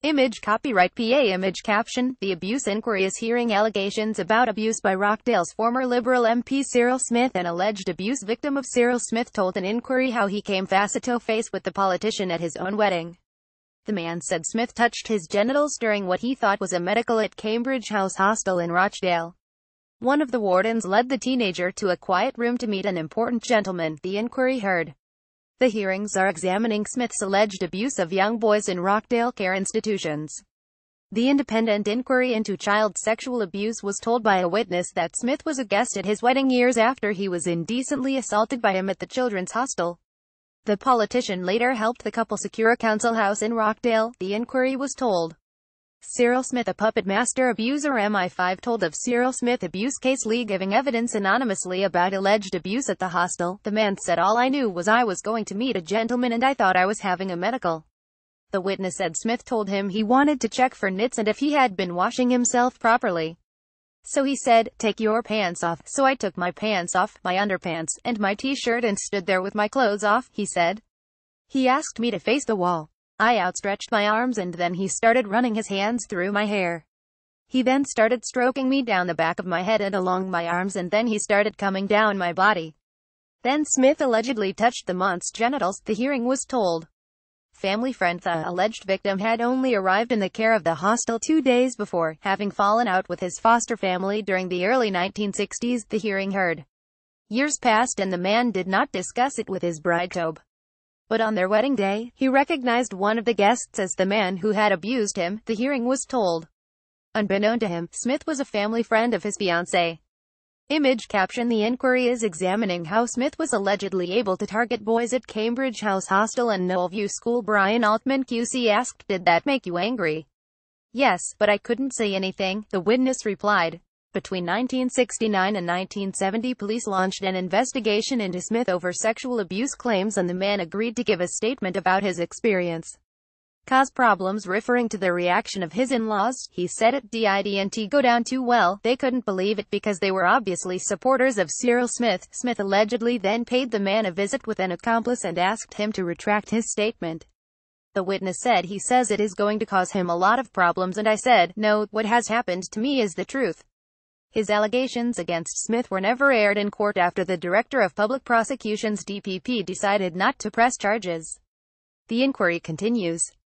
Image copyright PA image caption. The abuse inquiry is hearing allegations about abuse by Rockdale's former Liberal MP Cyril Smith. An alleged abuse victim of Cyril Smith told an inquiry how he came face-to-face with the politician at his own wedding. The man said Smith touched his genitals during what he thought was a medical at Cambridge House Hostel in Rochdale. One of the wardens led the teenager to a quiet room to meet an important gentleman, the inquiry heard. The hearings are examining Smith's alleged abuse of young boys in Rockdale care institutions. The independent inquiry into child sexual abuse was told by a witness that Smith was a guest at his wedding years after he was indecently assaulted by him at the children's hostel. The politician later helped the couple secure a council house in Rockdale, the inquiry was told. Cyril Smith, a puppet master abuser. MI5 told of Cyril Smith abuse case Lee giving evidence anonymously about alleged abuse at the hostel. The man said, "All I knew was I was going to meet a gentleman and I thought I was having a medical." The witness said Smith told him he wanted to check for nits and if he had been washing himself properly. So he said, "Take your pants off." So I took my pants off, my underpants, and my t-shirt and stood there with my clothes off, he said. He asked me to face the wall. I outstretched my arms and then he started running his hands through my hair. He then started stroking me down the back of my head and along my arms and then he started coming down my body. Then Smith allegedly touched the monk's genitals, the hearing was told. Family friend. The alleged victim had only arrived in the care of the hostel 2 days before, having fallen out with his foster family during the early 1960s, the hearing heard. Years passed and the man did not discuss it with his bride-to-be. But on their wedding day, he recognized one of the guests as the man who had abused him, the hearing was told. Unbeknown to him, Smith was a family friend of his fiancée. Image caption. The inquiry is examining how Smith was allegedly able to target boys at Cambridge House Hostel and Knowlview School. Brian Altman QC asked, "Did that make you angry?" "Yes, but I couldn't say anything," the witness replied. Between 1969 and 1970, police launched an investigation into Smith over sexual abuse claims and the man agreed to give a statement about his experience. "Cause problems," referring to the reaction of his in-laws. He said it didn't go down too well. They couldn't believe it because they were obviously supporters of Cyril Smith. Smith allegedly then paid the man a visit with an accomplice and asked him to retract his statement. The witness said he says it is going to cause him a lot of problems and I said, "No, what has happened to me is the truth." His allegations against Smith were never aired in court after the Director of Public Prosecutions (DPP) decided not to press charges. The inquiry continues.